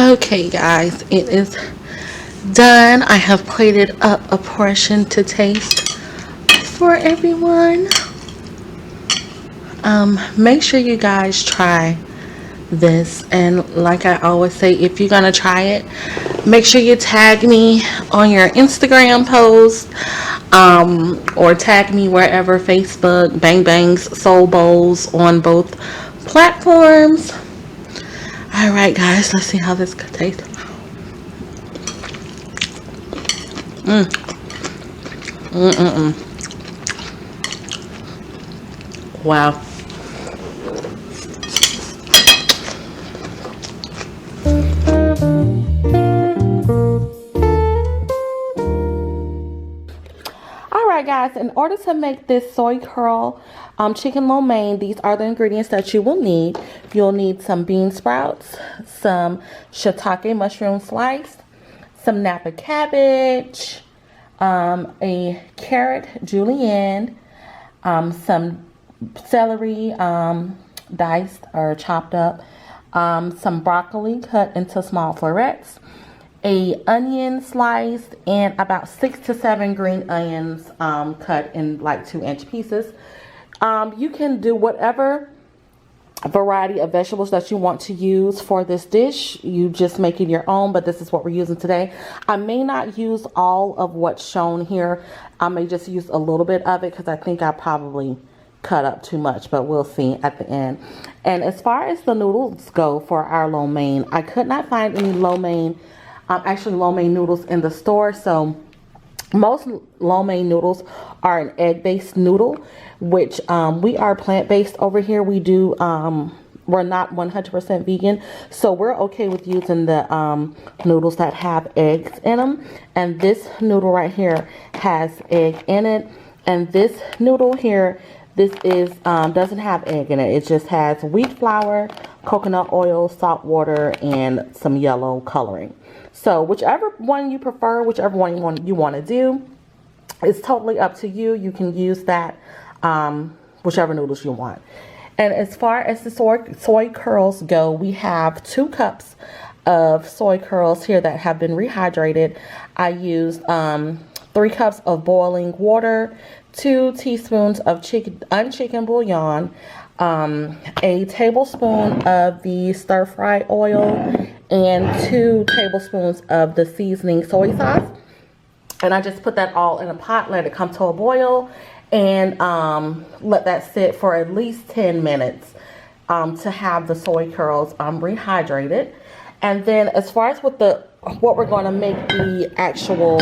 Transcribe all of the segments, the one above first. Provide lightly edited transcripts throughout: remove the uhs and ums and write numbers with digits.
Okay, guys, it is done. I have plated up a portion to taste for everyone. Make sure you guys try this, and like I always say, if you're gonna try it, make sure you tag me on your Instagram post, or tag me wherever. Facebook, Bang Bangs, Soul Bowls on both platforms. All right, guys, let's see how this could taste. Wow. Alright, guys, in order to make this soy curl chicken lo mein, these are the ingredients that you will need. You'll need some bean sprouts, some shiitake mushroom sliced, some napa cabbage, a carrot julienned, some celery diced or chopped up, some broccoli cut into small florets, a onion sliced, and about 6 to 7 green onions cut in like 2-inch pieces. You can do whatever variety of vegetables that you want to use for this dish. You just make it your own, but this is what we're using today. I may not use all of what's shown here. I may just use a little bit of it because I think I probably cut up too much, but we'll see at the end. And as far as the noodles go for our lo mein, I could not find any lo mein noodles in the store. So most lo mein noodles are an egg-based noodle, which we are plant-based over here. We do we're not 100% vegan, so we're okay with using the noodles that have eggs in them. And this noodle right here has egg in it, and this noodle here, this is doesn't have egg in it. It just has wheat flour, coconut oil, salt water, and some yellow coloring. So whichever one you prefer, whichever one you want to do, it's totally up to you. You can use that, whichever noodles you want. And as far as the soy curls go, we have 2 cups of soy curls here that have been rehydrated. I used 3 cups of boiling water, 2 teaspoons of unchickened bouillon, a tablespoon of the stir-fry oil, and 2 tablespoons of the seasoning soy sauce. And I just put that all in a pot, let it come to a boil, and let that sit for at least 10 minutes to have the soy curls rehydrated. And then as far as what we're going to make the actual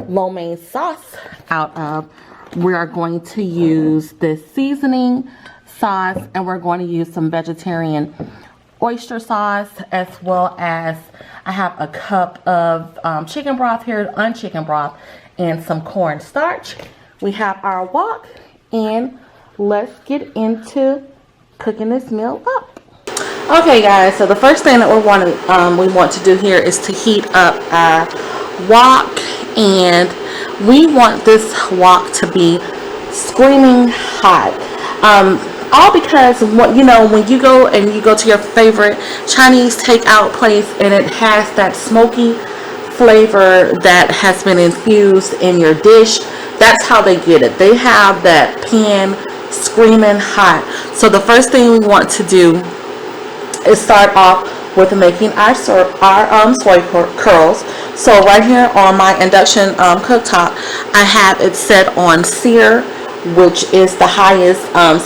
lo mein sauce out of, we are going to use this seasoning sauce, and we're going to use some vegetarian oyster sauce, as well as I have a cup of chicken broth here, unchickened broth, and some cornstarch. We have our wok, and let's get into cooking this meal up. Okay, guys, so the first thing that we want to do here is to heat up our wok, and we want this wok to be screaming hot. All because when you go to your favorite Chinese takeout place and it has that smoky flavor that has been infused in your dish, that's how they get it. They have that pan screaming hot. So the first thing we want to do is start off with making our soy curls. So right here on my induction cooktop, I have it set on sear, which is the highest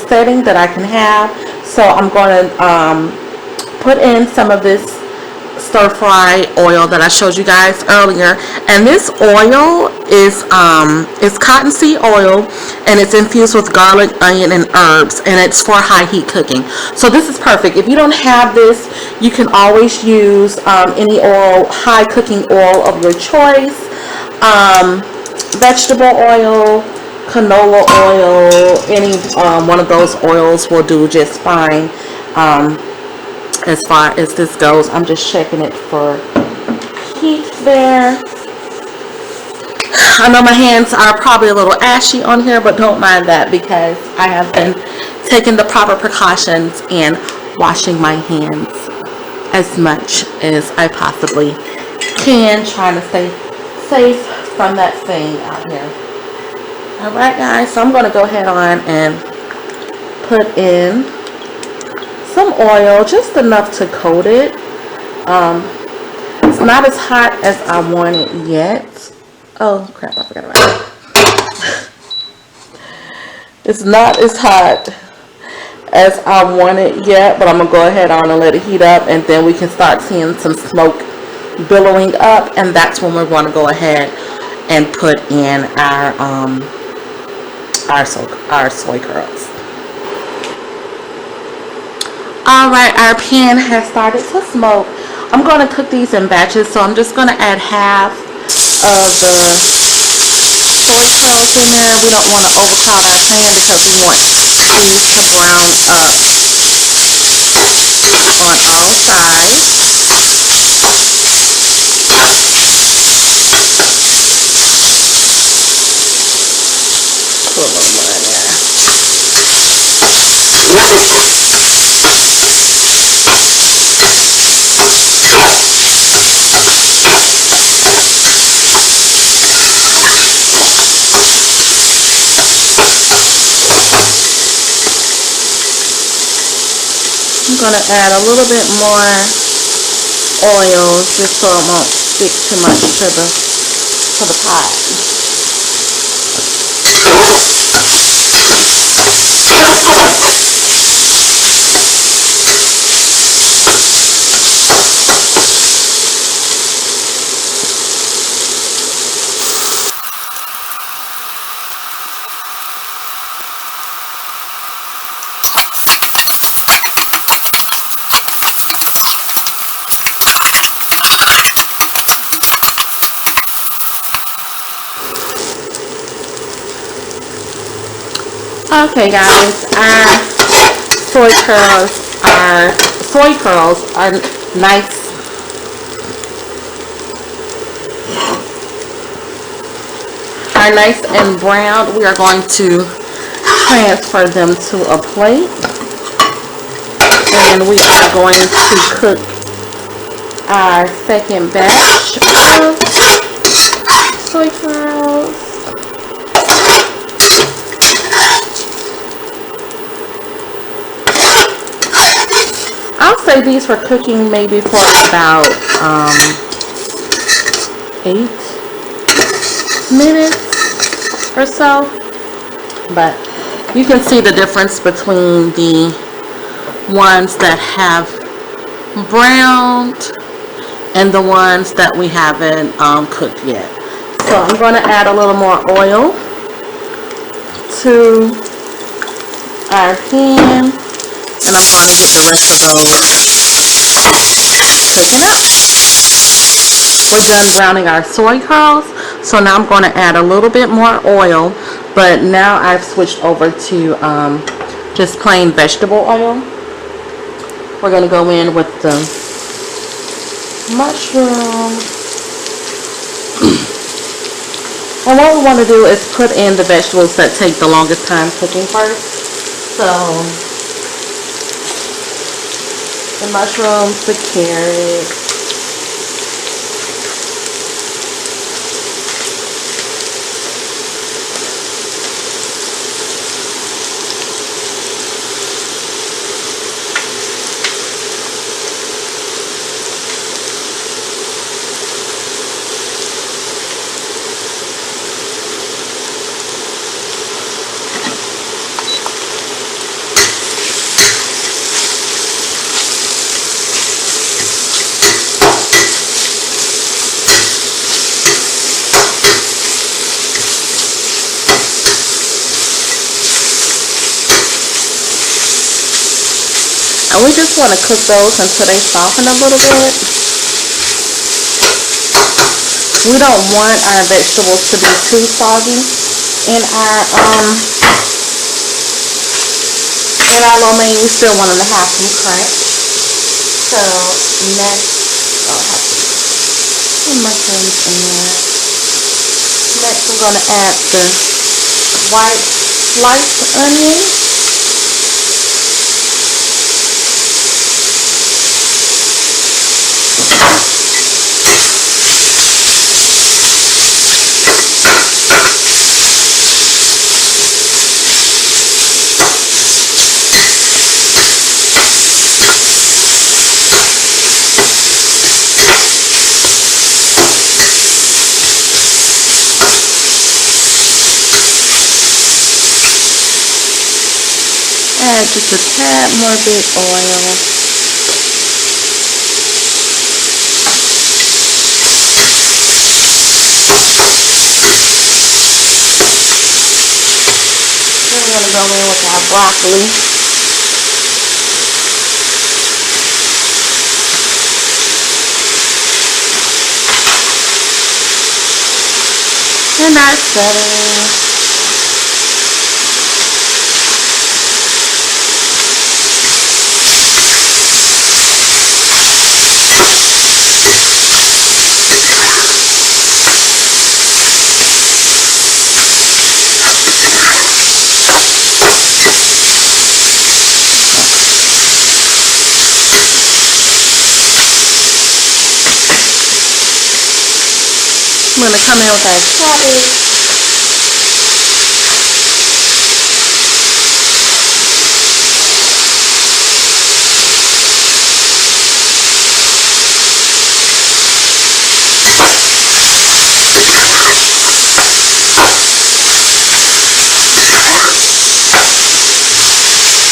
setting that I can have. So I'm going to put in some of this stir-fry oil that I showed you guys earlier, and this oil is cottonseed oil, and it's infused with garlic, onion, and herbs, and it's for high heat cooking. So this is perfect. If you don't have this, you can always use any oil, high cooking oil of your choice, vegetable oil, canola oil, any one of those oils will do just fine. As far as this goes, I'm just checking it for heat there. I know my hands are probably a little ashy on here, but don't mind that because I have been taking the proper precautions and washing my hands as much as I possibly can, trying to stay safe from that thing out here. Alright guys, so I'm going to go ahead on and put in some oil, just enough to coat it. It's not as hot as I want it yet. Oh crap, I forgot about it. It's not as hot as I want it yet, but I'm going to go ahead on and let it heat up, and then we can start seeing some smoke billowing up, and that's when we're going to go ahead and put in our soy curls. Alright, our pan has started to smoke. I'm going to cook these in batches, so I'm just going to add half of the soy curls in there. We don't want to overcrowd our pan because we want these to brown up on all sides. Put a little more in there. I'm going to add a little bit more oil just so it won't stick too much to the pot. Okay guys, our soy curls are nice and browned. We are going to transfer them to a plate, and we are going to cook our second batch of soy curls. I'll say these for cooking maybe for about 8 minutes or so, but you can see the difference between the ones that have browned and the ones that we haven't cooked yet. So I'm going to add a little more oil to our pan, and I'm going to get the rest of those cooking up. We're done browning our soy curls, so now I'm going to add a little bit more oil, but now I've switched over to just plain vegetable oil. We're going to go in with the mushrooms. And what we want to do is put in the vegetables that take the longest time cooking first. So the mushrooms, the carrots, and we just want to cook those until they soften a little bit. We don't want our vegetables to be too soggy in our lo mein. We still want them to have some crunch. So next, I'll have some mushrooms in there. Next, I'm going to add the white sliced onion. Add just a tad more big oil. Then we're going to go in with our broccoli. And our celery. I'm going to come in with our cabbage.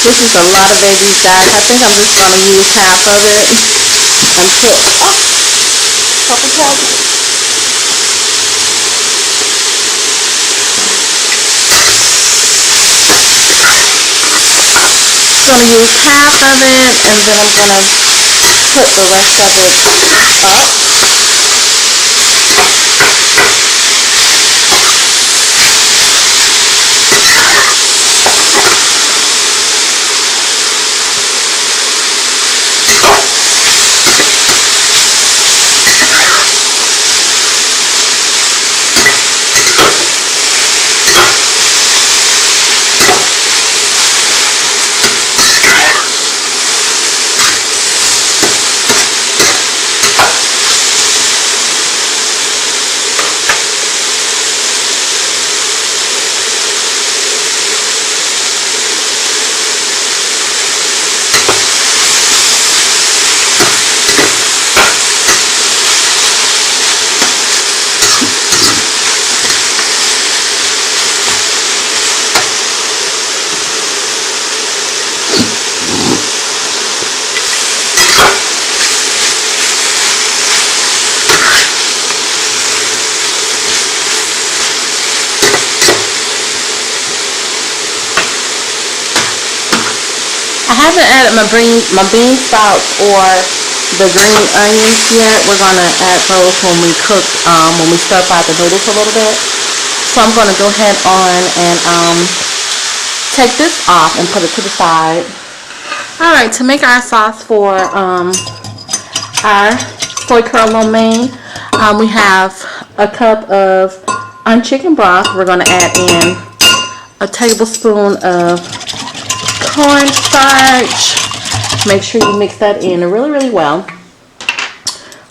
This is a lot of veggies, guys. I think I'm just going to use half of it until, couple cabbage. I'm going to use half of it, and then I'm going to put the rest of it up. I haven't added my bean sprouts or the green onions yet. We're gonna add those when we cook, when we stir fry the noodles a little bit. So I'm gonna go ahead on and take this off and put it to the side. All right, to make our sauce for our Soy Curls Lo Mein, we have a cup of unchickened broth. We're gonna add in a tablespoon of cornstarch. Make sure you mix that in really well.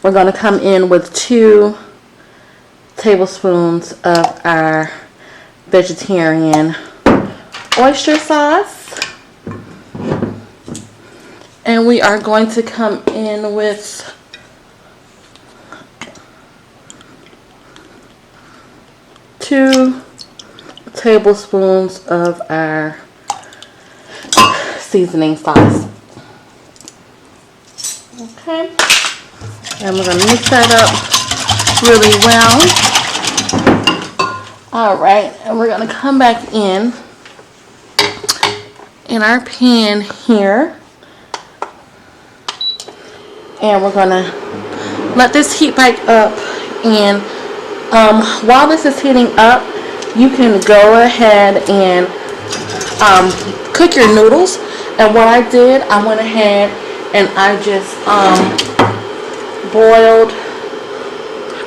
We're going to come in with 2 tablespoons of our vegetarian oyster sauce, and we are going to come in with 2 tablespoons of our seasoning sauce. Okay, and we're going to mix that up really well. Alright, and we're going to come back in our pan here, and we're going to let this heat back up. And while this is heating up, you can go ahead and cook your noodles. And what I did, I went ahead and I just boiled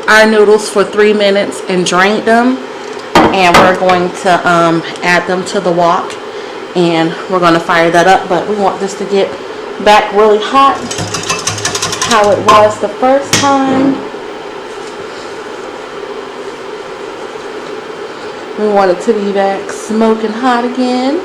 our noodles for 3 minutes and drained them. And we're going to add them to the wok, and we're going to fire that up. But we want this to get back really hot, how it was the first time. We want it to be back smoking hot again.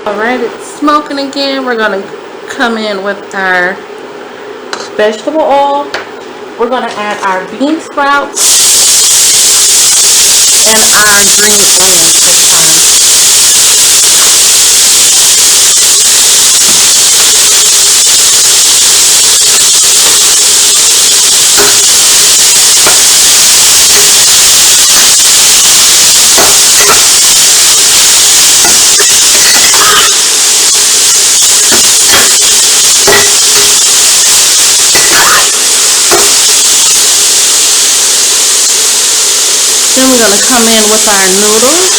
Alright, it's smoking again. We're going to come in with our vegetable oil. We're going to add our bean sprouts and our green onions this time. Then we're going to come in with our noodles.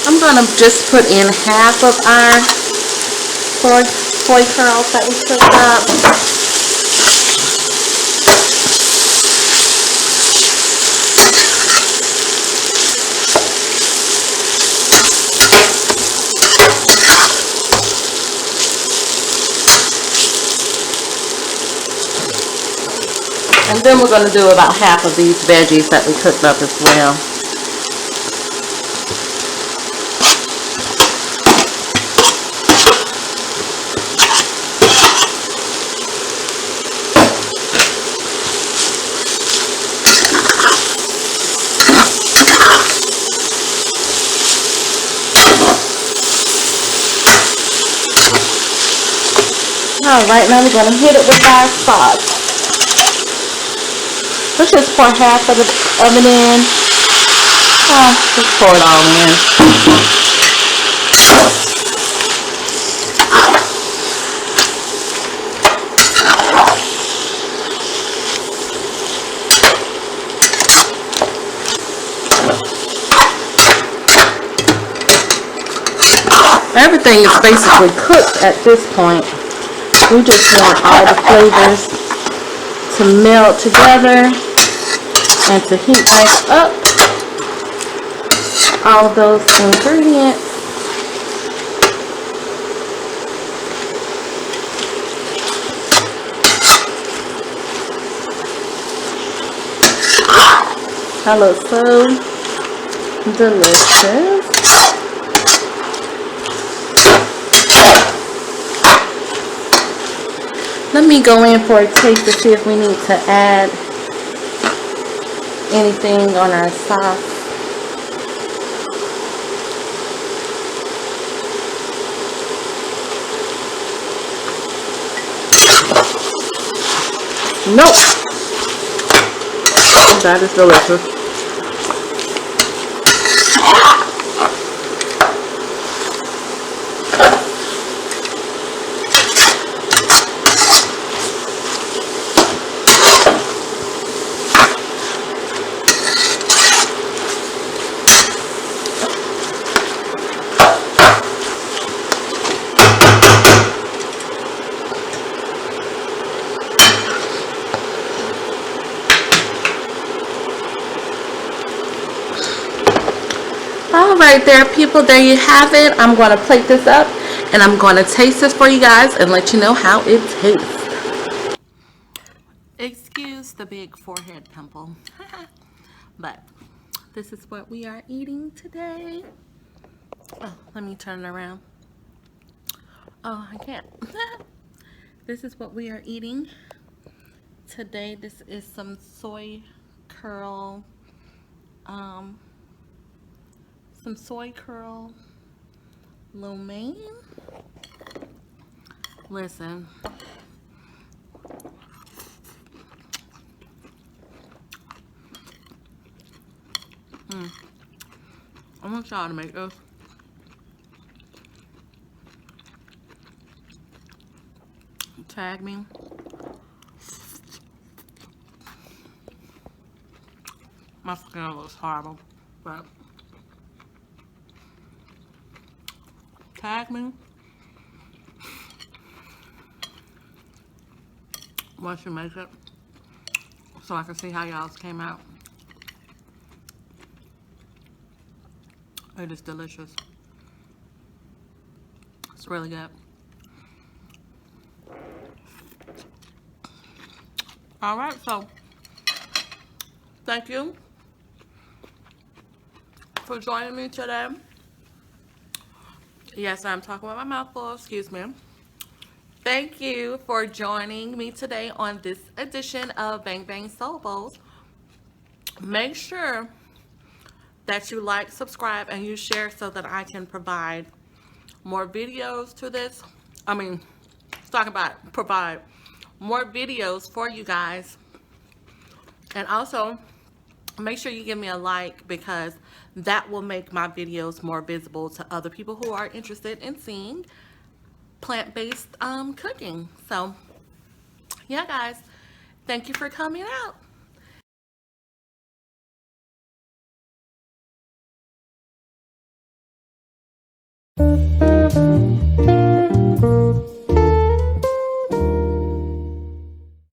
I'm going to just put in half of our soy curls that we cooked up. And then we're going to do about half of these veggies that we cooked up as well. Alright, now we're going to hit it with our sauce. Let's just pour half of it in. Just pour it all in. Everything is basically cooked at this point. We just want all the flavors to melt together and to heat up all those ingredients. That looks so delicious. Let me go in for a taste to see if we need to add anything on our sauce. Nope. That is delicious. Alright there people, there you have it. I'm going to plate this up and I'm going to taste this for you guys and let you know how it tastes. Excuse the big forehead pimple. But this is what we are eating today. Oh, let me turn it around. Oh, I can't. This is what we are eating today. This is some soy curl some Soy Curls Lo Mein. Listen. I want y'all to make this. Tag me. My skin looks horrible, but tag me once you make it so I can see how y'all's came out. It is delicious. It's really good. All right, so thank you for joining me today. Yes, I'm talking with my mouth full, excuse me. Thank you for joining me today on this edition of Bang Bang Soul Bowls. Make sure that you like, subscribe, and you share so that I can provide more videos to this. Provide more videos for you guys. And also, make sure you give me a like, because that will make my videos more visible to other people who are interested in seeing plant-based cooking. So, yeah, guys, thank you for coming out.